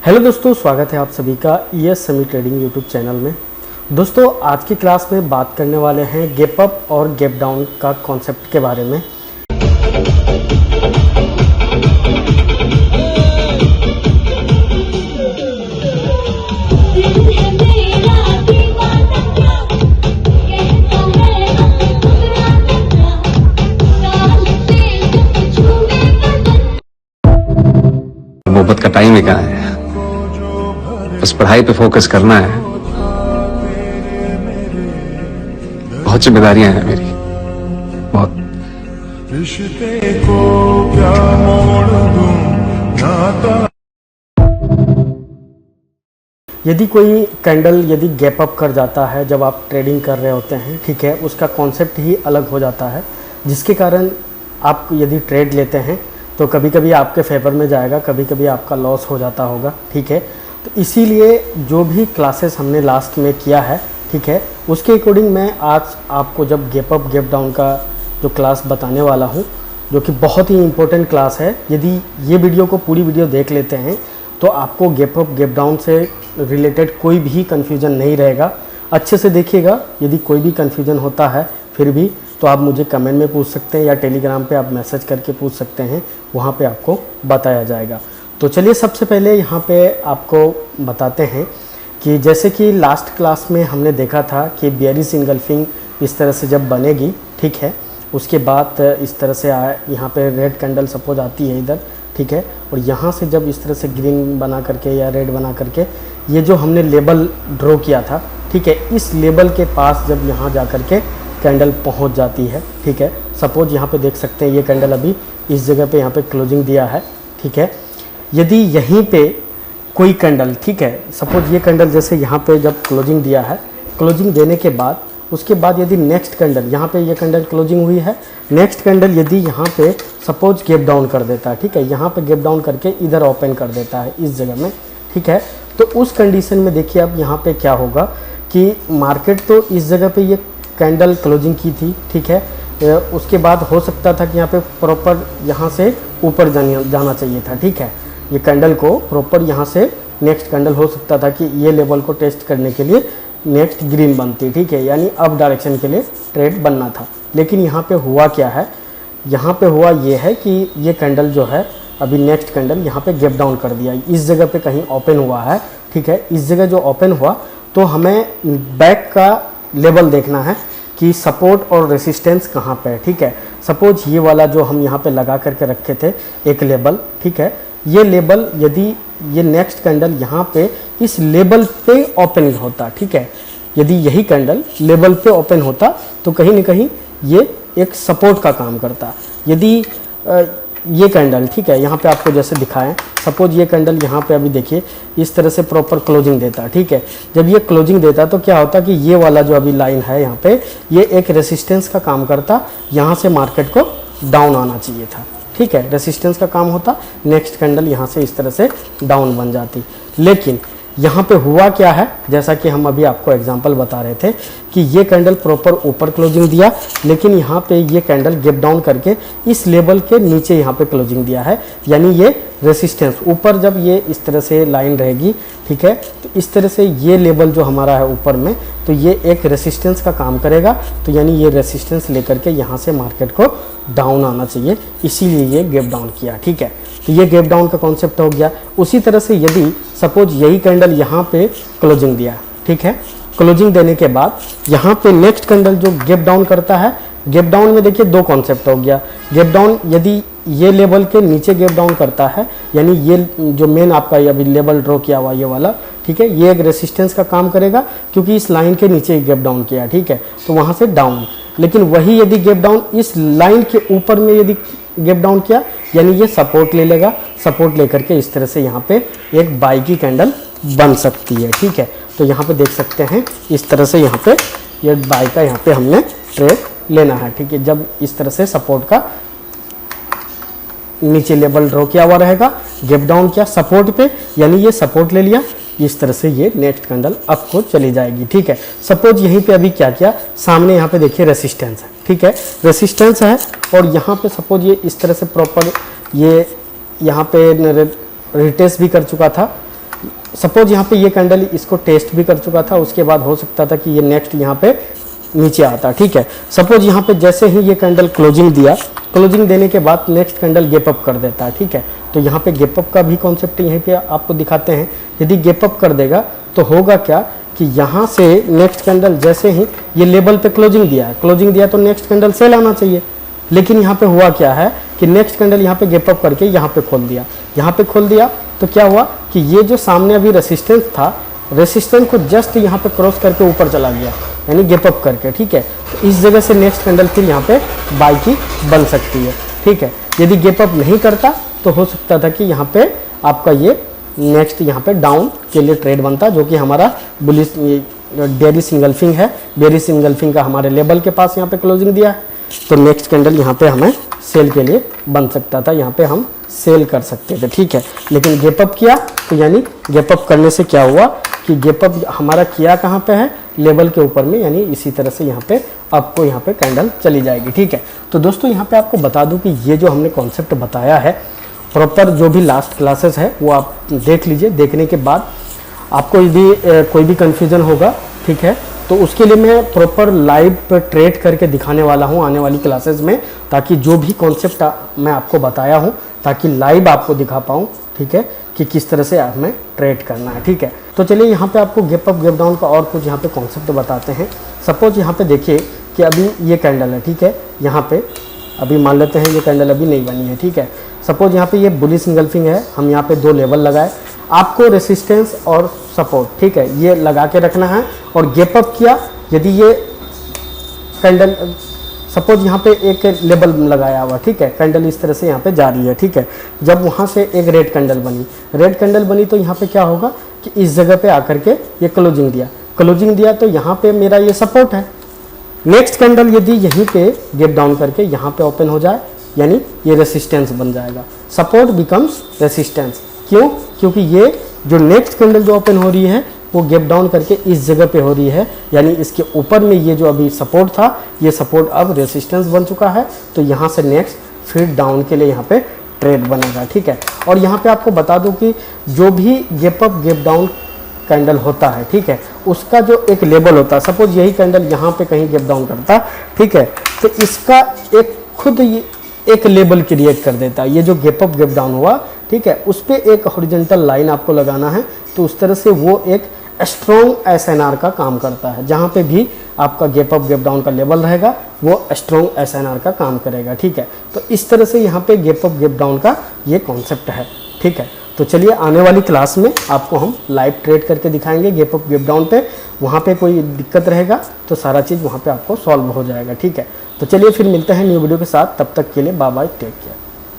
Hello दोस्तों, स्वागत है आप सभी का ES semi trading YouTube channel में। दोस्तों आज की क्लास में बात करने वाले हैं गैप अप और गैप डाउन का कॉन्सेप्ट के बारे में। मोहब्बत का टाइम ही कहाँ है, बस पढ़ाई पे फोकस करना है। बहुत जिम्मेदारियां हैं मेरी, बहुत। रिश्ते को क्या मोड़ दूं नाता। यदि कोई कैंडल यदि गैप अप कर जाता है जब आप ट्रेडिंग कर रहे होते हैं, ठीक है, उसका कॉन्सेप्ट ही अलग हो जाता है, जिसके कारण आप यदि ट्रेड लेते हैं तो कभी कभी आपके फेवर में जाएगा, कभी कभी आपका लॉस हो जाता होगा, ठीक है। तो इसीलिए जो भी क्लासेस हमने लास्ट में किया है, ठीक है, उसके अकॉर्डिंग मैं आज आपको जब गैप अप गैप डाउन का जो क्लास बताने वाला हूँ, जो कि बहुत ही इम्पोर्टेंट क्लास है। यदि ये वीडियो को पूरी वीडियो देख लेते हैं तो आपको गैप अप गैप डाउन से रिलेटेड कोई भी कन्फ्यूज़न नहीं रहेगा। अच्छे से देखिएगा, यदि कोई भी कन्फ्यूज़न होता है फिर भी तो आप मुझे कमेंट में पूछ सकते हैं या टेलीग्राम पे आप मैसेज करके पूछ सकते हैं, वहाँ पे आपको बताया जाएगा। तो चलिए सबसे पहले यहाँ पे आपको बताते हैं कि जैसे कि लास्ट क्लास में हमने देखा था कि बेयरिश इनगल्फिंग इस तरह से जब बनेगी, ठीक है, उसके बाद इस तरह से यहाँ पे रेड कैंडल सपोज आती है इधर, ठीक है, और यहाँ से जब इस तरह से ग्रीन बना करके या रेड बना करके ये जो हमने लेबल ड्रॉ किया था, ठीक है, इस लेबल के पास जब यहाँ जा करके कैंडल पहुँच जाती है, ठीक है, सपोज यहाँ पे देख सकते हैं ये कैंडल अभी इस जगह पे यहाँ पे क्लोजिंग दिया है, ठीक है। यदि यहीं पे कोई कैंडल, ठीक है, सपोज ये कैंडल जैसे यहाँ पे जब क्लोजिंग दिया है, क्लोजिंग देने के बाद उसके बाद यदि नेक्स्ट कैंडल यहाँ पे ये कैंडल क्लोजिंग हुई है, नेक्स्ट कैंडल यदि यहाँ पे सपोज गैप डाउन कर देता है, ठीक है, यहाँ पे गैप डाउन करके इधर ओपन कर देता है इस जगह में, ठीक है, तो उस कंडीशन में देखिए अब यहाँ पे क्या होगा कि मार्केट तो इस जगह पे ये कैंडल क्लोजिंग की थी, ठीक है, उसके बाद हो सकता था कि यहाँ पे प्रॉपर यहाँ से ऊपर जाना चाहिए था, ठीक है, ये कैंडल को प्रॉपर यहाँ से नेक्स्ट कैंडल हो सकता था कि ये लेवल को टेस्ट करने के लिए नेक्स्ट ग्रीन बनती, ठीक है, यानी अप डायरेक्शन के लिए ट्रेड बनना था। लेकिन यहाँ पे हुआ क्या है, यहाँ पे हुआ ये है कि ये कैंडल जो है अभी नेक्स्ट कैंडल यहाँ पे गैप डाउन कर दिया, इस जगह पे कहीं ओपन हुआ है, ठीक है, इस जगह जो ओपन हुआ तो हमें बैक का लेवल देखना है कि सपोर्ट और रेसिस्टेंस कहाँ पे है, ठीक है। सपोज ये वाला जो हम यहाँ पे लगा करके रखे थे एक लेबल, ठीक है, ये लेबल यदि ये नेक्स्ट कैंडल यहाँ पे इस लेबल पे ओपन होता, ठीक है, यदि यही कैंडल लेबल पे ओपन होता तो कहीं ना कहीं ये एक सपोर्ट का काम करता। यदि ये कैंडल, ठीक है, यहाँ पे आपको जैसे दिखाएं, सपोज ये कैंडल यहाँ पे अभी देखिए इस तरह से प्रॉपर क्लोजिंग देता, ठीक है, जब ये क्लोजिंग देता तो क्या होता कि ये वाला जो अभी लाइन है यहाँ पे ये एक रेसिस्टेंस का काम करता, यहाँ से मार्केट को डाउन आना चाहिए था, ठीक है, रेसिस्टेंस का काम होता, नेक्स्ट कैंडल यहाँ से इस तरह से डाउन बन जाती। लेकिन यहाँ पे हुआ क्या है, जैसा कि हम अभी आपको एग्जांपल बता रहे थे कि ये कैंडल प्रॉपर ऊपर क्लोजिंग दिया, लेकिन यहाँ पे ये कैंडल गैप डाउन करके इस लेवल के नीचे यहाँ पे क्लोजिंग दिया है, यानी ये रेसिस्टेंस ऊपर जब ये इस तरह से लाइन रहेगी, ठीक है, तो इस तरह से ये लेवल जो हमारा है ऊपर में तो ये एक रेसिस्टेंस का काम करेगा, तो यानी ये रेसिस्टेंस लेकर के यहाँ से मार्केट को डाउन आना चाहिए, इसीलिए ये गैप डाउन किया, ठीक है। तो ये गैप डाउन का कॉन्सेप्ट हो गया। उसी तरह से यदि सपोज यही कैंडल यहाँ पे क्लोजिंग दिया, ठीक है, क्लोजिंग देने के बाद यहाँ पे नेक्स्ट कैंडल जो गैप डाउन करता है, गैप डाउन में देखिए दो कॉन्सेप्ट हो गया। गैप डाउन यदि ये लेवल के नीचे गैप डाउन करता है, यानी ये जो मेन आपका अभी लेवल ड्रॉ किया हुआ ये वाला, ठीक है, ये एक रेसिस्टेंस का काम करेगा क्योंकि इस लाइन के नीचे गैप डाउन किया, ठीक है, तो वहाँ से डाउन। लेकिन वही यदि गैप डाउन इस लाइन के ऊपर में यदि गैप डाउन किया, यानी ये सपोर्ट ले लेगा, सपोर्ट लेकर के इस तरह से यहाँ पे एक बाई की कैंडल बन सकती है, ठीक है। तो यहाँ पे देख सकते हैं इस तरह से यहाँ पे ये बाई का यहाँ पे हमने ट्रेड लेना है, ठीक है, जब इस तरह से सपोर्ट का नीचे लेवल ड्रॉ किया हुआ रहेगा, गैप डाउन किया सपोर्ट पे, यानी ये सपोर्ट ले लिया, इस तरह से ये नेक्स्ट कैंडल अप को चली जाएगी, ठीक है। सपोज यहीं पे अभी क्या किया, सामने यहाँ पे देखिए रेसिस्टेंस है, ठीक है, रेसिस्टेंस है और यहाँ पे सपोज ये इस तरह से प्रॉपर ये यहाँ पे रिटेस्ट भी कर चुका था, सपोज यहाँ पे ये कैंडल इसको टेस्ट भी कर चुका था, उसके बाद हो सकता था कि ये नेक्स्ट यहाँ पे नीचे आता, ठीक है। सपोज यहाँ पे जैसे ही ये कैंडल क्लोजिंग दिया, क्लोजिंग देने के बाद नेक्स्ट कैंडल गैप अप कर देता है, ठीक है। तो यहाँ पे गैप अप का भी कॉन्सेप्ट यहीं पे आपको दिखाते हैं। यदि गैप अप कर देगा तो होगा क्या कि यहाँ से नेक्स्ट कैंडल जैसे ही ये लेवल पे क्लोजिंग दिया है, क्लोजिंग दिया तो नेक्स्ट कैंडल सेल आना चाहिए, लेकिन यहाँ पे हुआ क्या है कि नेक्स्ट कैंडल यहाँ पे गैप अप करके यहाँ पे खोल दिया। यहाँ पे खोल दिया तो क्या हुआ कि ये जो सामने अभी रेसिस्टेंस था, रेसिस्टेंस को जस्ट यहाँ पे क्रॉस करके ऊपर चला गया, यानी गैप अप करके, ठीक है। तो इस जगह से नेक्स्ट कैंडल फिर यहाँ पे बाई की बन सकती है, ठीक है। यदि गैप अप नहीं करता तो हो सकता था कि यहाँ पे आपका ये नेक्स्ट यहाँ पे डाउन के लिए ट्रेड बनता, जो कि हमारा बुलिश बेयरिश इंगल्फिंग है। बेयरिश इंगल्फिंग का हमारे लेवल के पास यहाँ पे क्लोजिंग दिया है, तो नेक्स्ट कैंडल यहाँ पे हमें सेल के लिए बन सकता था, यहाँ पे हम सेल कर सकते थे, ठीक है। लेकिन गैप अप किया तो यानी गैप अप करने से क्या हुआ कि गैप अप हमारा किया कहाँ पे है, लेवल के ऊपर में, यानी इसी तरह से यहाँ पे आपको यहाँ पे कैंडल चली जाएगी, ठीक है। तो दोस्तों यहाँ पे आपको बता दूं कि ये जो हमने कॉन्सेप्ट बताया है प्रॉपर, जो भी लास्ट क्लासेस है वो आप देख लीजिए। देखने के बाद आपको यदि कोई भी कन्फ्यूजन होगा, ठीक है, तो उसके लिए मैं प्रॉपर लाइव ट्रेड करके दिखाने वाला हूँ आने वाली क्लासेस में, ताकि जो भी कॉन्सेप्ट मैं आपको बताया हूँ ताकि लाइव आपको दिखा पाऊँ, ठीक है, कि किस तरह से हमें ट्रेड करना है, ठीक है। तो चलिए यहाँ पे आपको गैप अप गैप डाउन का और कुछ यहाँ पे कॉन्सेप्ट बताते हैं। सपोज यहाँ पे देखिए कि अभी ये कैंडल है, ठीक है, यहाँ पे अभी मान लेते हैं ये कैंडल अभी नहीं बनी है, ठीक है। सपोज यहाँ पे ये बुलिश इंगल्फिंग है, हम यहाँ पे 2 लेवल लगाए, आपको रेसिस्टेंस और सपोर्ट, ठीक है, ये लगा के रखना है और गैप अप किया। यदि ये कैंडल सपोज यहाँ पे एक लेवल लगाया हुआ, ठीक है, कैंडल इस तरह से यहाँ पे जा रही है, ठीक है। जब वहाँ से एक रेड कैंडल बनी तो यहाँ पे क्या होगा कि इस जगह पे आकर के ये क्लोजिंग दिया तो यहाँ पे मेरा ये सपोर्ट है। नेक्स्ट कैंडल यदि यहीं पे गैप डाउन करके यहाँ पे ओपन हो जाए, यानी ये रेसिस्टेंस बन जाएगा, सपोर्ट बिकम्स रेसिस्टेंस। क्यों? क्योंकि ये जो नेक्स्ट कैंडल जो ओपन हो रही है वो गैप डाउन करके इस जगह पे हो रही है, यानी इसके ऊपर में ये जो अभी सपोर्ट था, ये सपोर्ट अब रेसिस्टेंस बन चुका है। तो यहाँ से नेक्स्ट फिर डाउन के लिए यहाँ पे ट्रेड बनेगा, ठीक है। और यहाँ पे आपको बता दूं कि जो भी gap up gap down candle होता है, ठीक है, उसका जो एक लेवल होता है, सपोज यही कैंडल यहाँ पे कहीं गैप डाउन करता, ठीक है, तो इसका एक खुद एक लेवल क्रिएट कर देता है। ये जो गैप अप गैप डाउन हुआ, ठीक है, उस पर एक हॉरिजॉन्टल लाइन आपको लगाना है, तो उस तरह से वो एक स्ट्रॉन्ग एसएनआर का काम करता है। जहाँ पे भी आपका गैप अप गैप डाउन का लेवल रहेगा वो स्ट्रॉन्ग एसएनआर का काम करेगा, ठीक है। तो इस तरह से यहाँ पे गैप अप गैप डाउन का ये कॉन्सेप्ट है, ठीक है। तो चलिए आने वाली क्लास में आपको हम लाइव ट्रेड करके दिखाएंगे गैप अप गैप डाउन पे। वहाँ पे कोई दिक्कत रहेगा तो सारा चीज़ वहाँ पे आपको सॉल्व हो जाएगा, ठीक है। तो चलिए फिर मिलते हैं न्यू वीडियो के साथ, तब तक के लिए बाय बाय, टेक केयर।